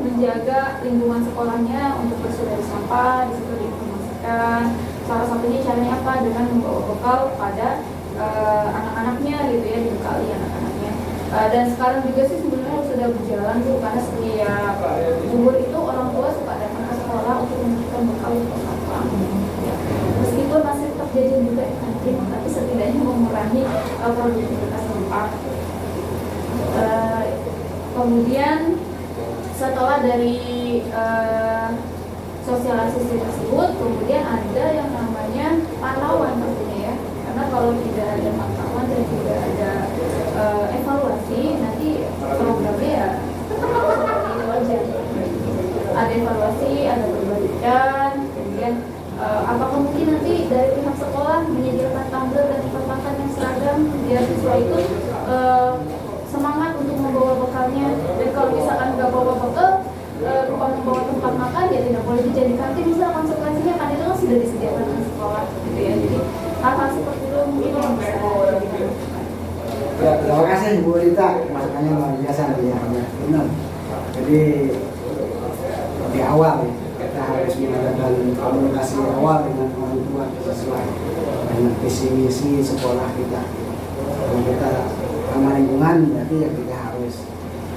menjaga lingkungan sekolahnya untuk bersudah sampah. Di situ diinformasikan salah satunya caranya apa, dengan membawa bekal pada anak-anaknya gitu ya, dibekali anak-anaknya. Dan sekarang juga sih sebenarnya sudah berjalan tuh, karena setiap umur itu orang tua suka datang ke sekolah untuk memberikan bekal untuk sampah. Meskipun masih tetap jajan juga di kantin, tapi setidaknya mengurangi produktivitas sampah. Kemudian setelah dari sosialisasi tersebut, kemudian ada yang namanya pantauan tentunya ya, karena kalau tidak ada pantauan dan tidak ada evaluasi, nanti programnya ya tetap seperti itu aja. Ada evaluasi, ada perbaikan, kemudian apakah mungkin nanti dari pihak sekolah menyediakan tumbler dan tempat makan yang seragam biar siswa itu semangat untuk membawa bekalnya, dan kalau misalkan nggak bawa bekal lupa membawa tempat makan ya tidak boleh dijadikan kantin, bisa konsekuensinya kan itu kan sudah disediakan di sekolah gitu ya. Jadi hal-hal seperti itu mungkin yang bisa dijadikan. Ya, terima kasih Bu Rita, masukannya luar biasa ya, benar. Jadi di awal kita harus mengadakan komunikasi awal dengan orang tua sesuai dengan visi misi sekolah kita. Kalau kita ramah lingkungan, berarti ya kita harus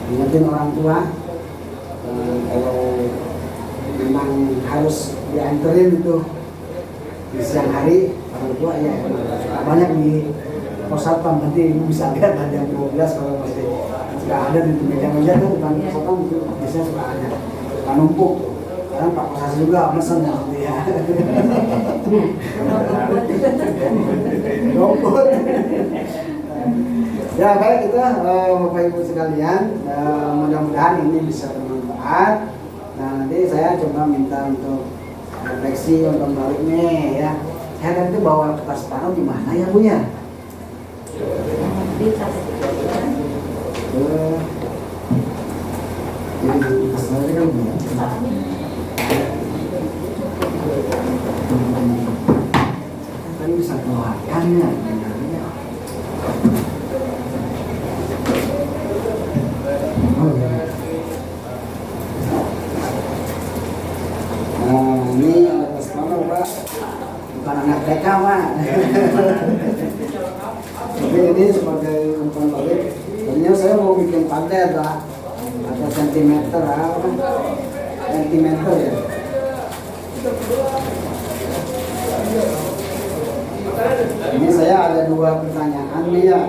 ingetin orang tua. Kalau memang harus dianterin itu di siang hari, orang tua ya banyak di pos satpam, nanti ibu bisa lihat ada jam 12 kalau masih suka ada di meja-meja tuh depan pos satpam itu biasanya suka ada, suka numpuk. Karena Pak Kosasi juga mesen gitu ya. Numpuk. Ya baik, itu Bapak Ibu sekalian, mudah-mudahan ini bisa bermanfaat. Nah nanti saya coba minta untuk refleksi untuk balik nih ya. Saya tadi bawa kertas panu di mana ya Bu ya? Di tas. Jadi tasnya kan Bu. Kan bisa keluarkannya. Oh, ya. Nah, ini atas mana Pak? Bukan anak TK Pak. Jadi ini sebagai umpan balik. Sebenarnya saya mau bikin padet Pak. Ada sentimeter apa? Sentimeter ya. Ini saya ada 2 pertanyaan nih ya.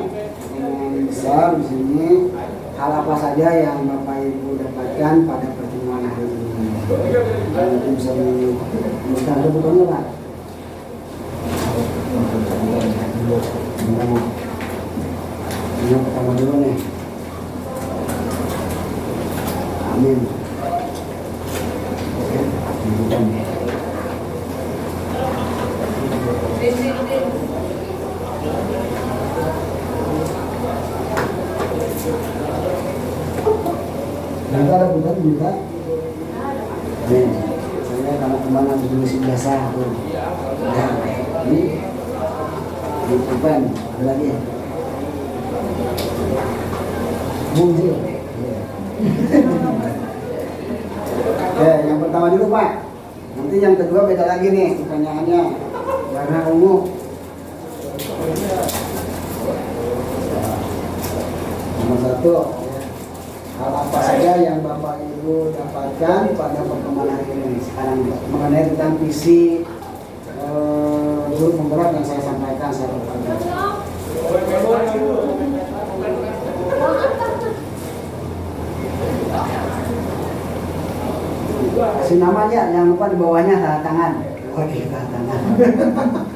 Yang besar di sini. Hal apa saja yang Bapak Ibu dapatkan pada pertemuan hari ini? Mungkin bisa dibuka ada bukunya Pak. Ini yang pertama dulu nih. Amin. Oke, dibuka. Nanti ada bukan juga. Nih, saya kalau kemana tulis biasa tuh. Nah, ini bukan ada lagi ya. Muncul. Oke, yang pertama dulu Pak. Nanti yang kedua beda lagi nih pertanyaannya. warna ungu. Nomor 1, hal apa saja yang Bapak Ibu dapatkan pada pertemuan hari ini sekarang mengenai tentang visi guru pemberat yang saya sampaikan secara panjang. Kasih namanya, jangan lupa di bawahnya tanda tangan. Oh, di tanda tangan.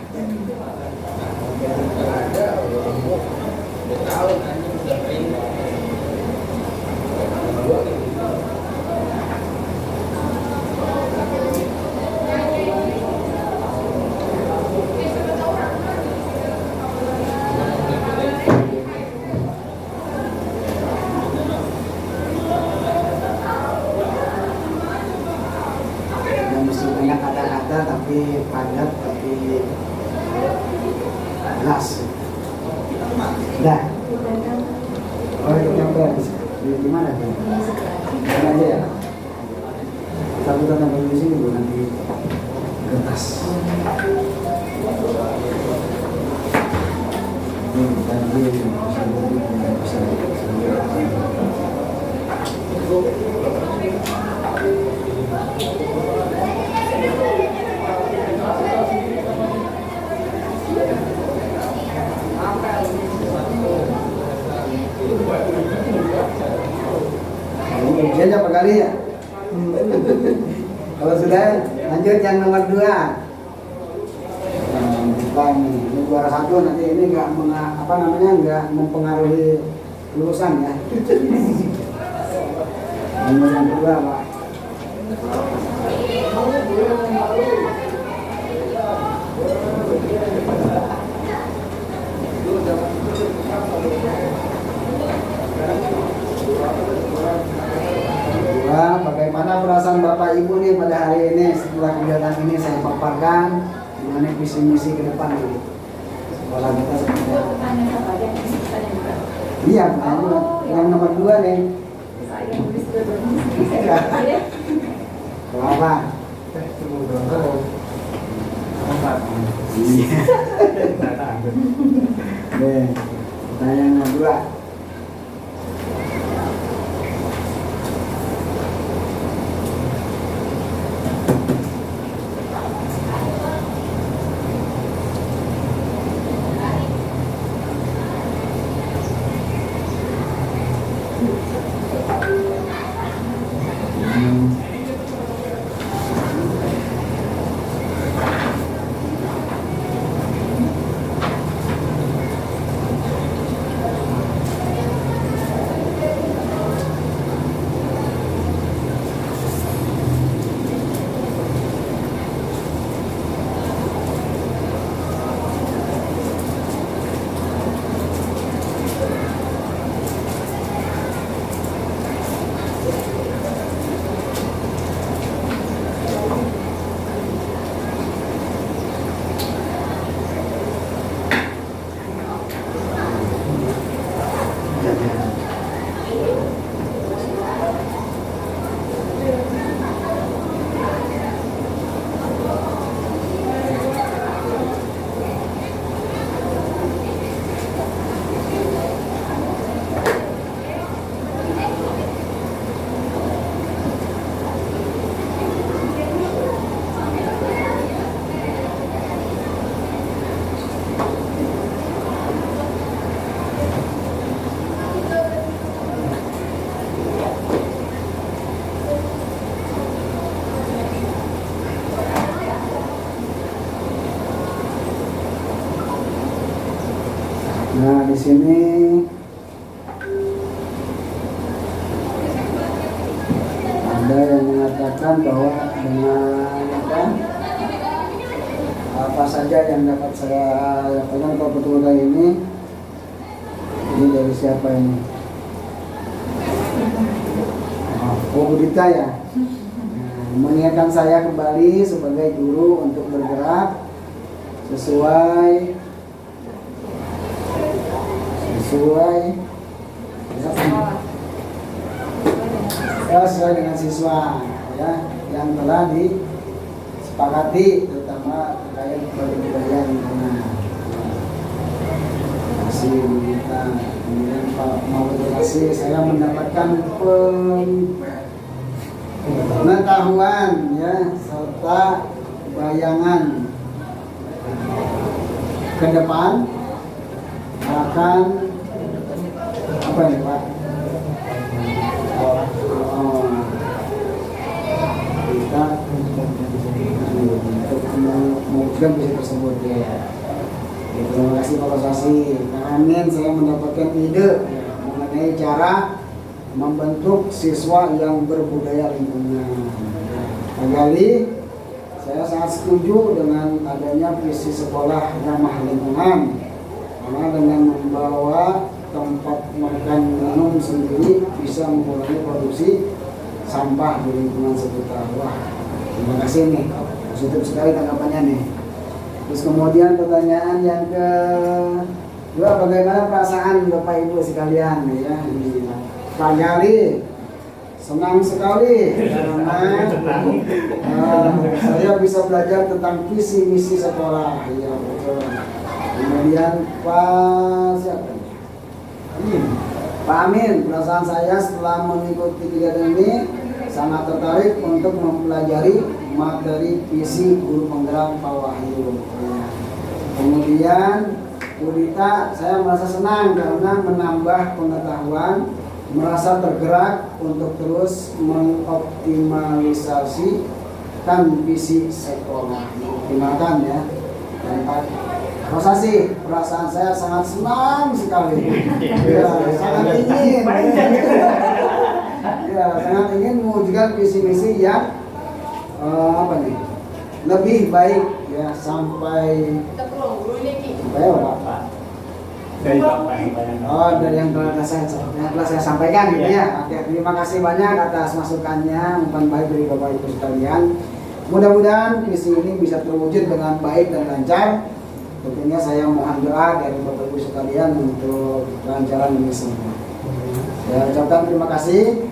Mesti banyak kata-kata tapi padat tapi jelas. Dah. Oh, itu gambar di mana tuh? Mana aja ya? Kita buka gambar di sini bu, nanti kertas. Ujian berapa kali ya? Kalau sudah lanjut yang nomor 2. Ini juara 1 nanti ini nggak nggak mempengaruhi lulusan ya. Nomor yang 2 Pak. Bagaimana perasaan Bapak Ibu nih pada hari ini setelah kegiatan ini saya paparkan mengenai visi misi ke depan ini. Sekolah kita seperti apa? Iya, yang nomor 2 nih. Kenapa? Iya. Pertanyaan nomor 2. Nah, di sini ada yang mengatakan bahwa dengan apa saja yang dapat saya lakukan pada pertemuan ini dari siapa ini? Oh, Budita ya. Mengingatkan saya kembali sebagai guru untuk bergerak sesuai dengan siswa ya yang telah disepakati terutama terkait budaya kasih Bunita. Kemudian Pak Maulid kasih saya mendapatkan pengetahuan ya serta bayangan ke depan akan apa nih Pak? Kita untuk mewujudkan visi tersebut ya. Terima kasih Pak Kosasi. Amin. Saya mendapatkan ide mengenai cara membentuk siswa yang berbudaya lingkungan. Kembali, saya sangat setuju dengan adanya visi sekolah ramah lingkungan. Karena dengan membawa tempat makan minum sendiri bisa mengurangi produksi sampah di lingkungan sekitar. Wah, terima kasih nih, positif sekali tanggapannya nih. Terus kemudian pertanyaan yang kedua, bagaimana perasaan Bapak Ibu sekalian ya? Pak Gali, senang sekali karena saya bisa belajar tentang visi misi sekolah. Ya betul. Kemudian Pak siapa? Pak Amin, perasaan saya setelah mengikuti kegiatan ini sangat tertarik untuk mempelajari materi visi guru penggerak Pak Wahyu. Kemudian Budita, saya merasa senang karena menambah pengetahuan, merasa tergerak untuk terus mengoptimalisasikan visi sekolah. Dimakan ya. Dan Pak Kosasi, perasaan saya sangat senang sekali. Ya, sangat ingin. Ya, sangat ingin mewujudkan visi misi yang apa nih? Lebih baik ya sampai apa? Dari Bapak yang banyak. Oh, dari yang telah saya sampaikan gitu ya. Oke, terima kasih banyak atas masukannya, umpan baik dari Bapak Ibu sekalian. Mudah-mudahan visi ini bisa terwujud dengan baik dan lancar. Tentunya saya mohon doa dari Bapak Ibu sekalian untuk kelancaran ini semua. Saya ucapkan terima kasih.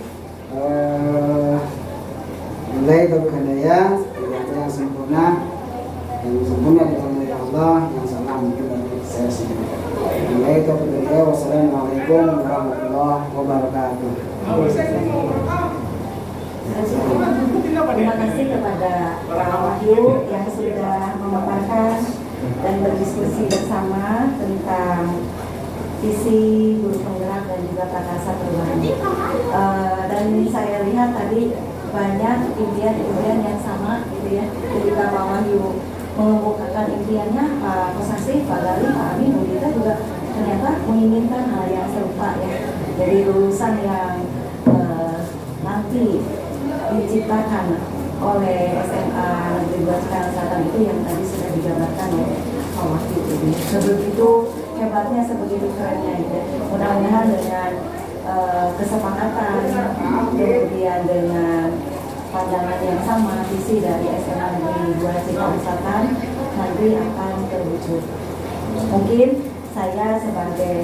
Mulai dari Hidayah, yang sempurna, yang sempurna dari Allah, yang salah mungkin dari saya sendiri. Mulai dari Hidayah, wassalamualaikum warahmatullahi wabarakatuh. Terima kasih kepada Pak Wahyu yang sudah memaparkan dan berdiskusi bersama tentang visi guru penggerak dan juga prakasa perubahan. Dan saya lihat tadi banyak impian-impian yang sama gitu ya. Ketika Pak Wahyu mengemukakan impiannya, Pak Kosasi, Pak Gali, Pak Amin, kita juga ternyata menginginkan hal yang serupa ya. Jadi lulusan yang nanti diciptakan oleh SMA Negeri 2 Cikarang Selatan itu yang tadi sudah digambarkan oleh Pak Wahyu ini. Sebegitu hebatnya, sebegitu kerennya gitu. Mudah-mudahan dengan kesepakatan, kemudian dengan pandangan yang sama, visi dari SMA Negeri 2 Cikarang Selatan nanti akan terwujud. Mungkin saya sebagai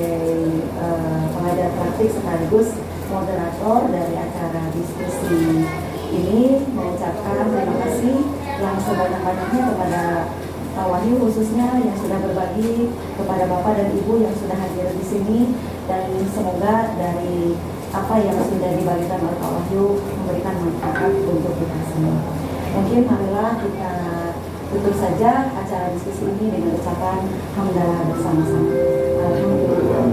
pengajar praktik sekaligus moderator dari acara diskusi ini mengucapkan terima kasih yang sebanyak-banyaknya kepada Pak Wahyu khususnya yang sudah berbagi, kepada Bapak dan Ibu yang sudah hadir di sini, dan semoga dari apa yang sudah dibagikan oleh Pak Wahyu memberikan manfaat untuk kita semua. Mungkin marilah kita tutup saja acara diskusi ini dengan ucapan hamdalah bersama-sama. Alhamdulillah.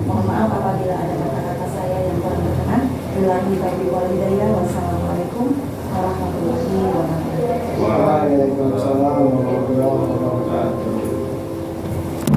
Mohon maaf apabila ada kata-kata saya yang kurang berkenan. Billahi taufiq wal hidayah. Wassalamualaikum warahmatullahi wabarakatuh. Waalaikumsalam.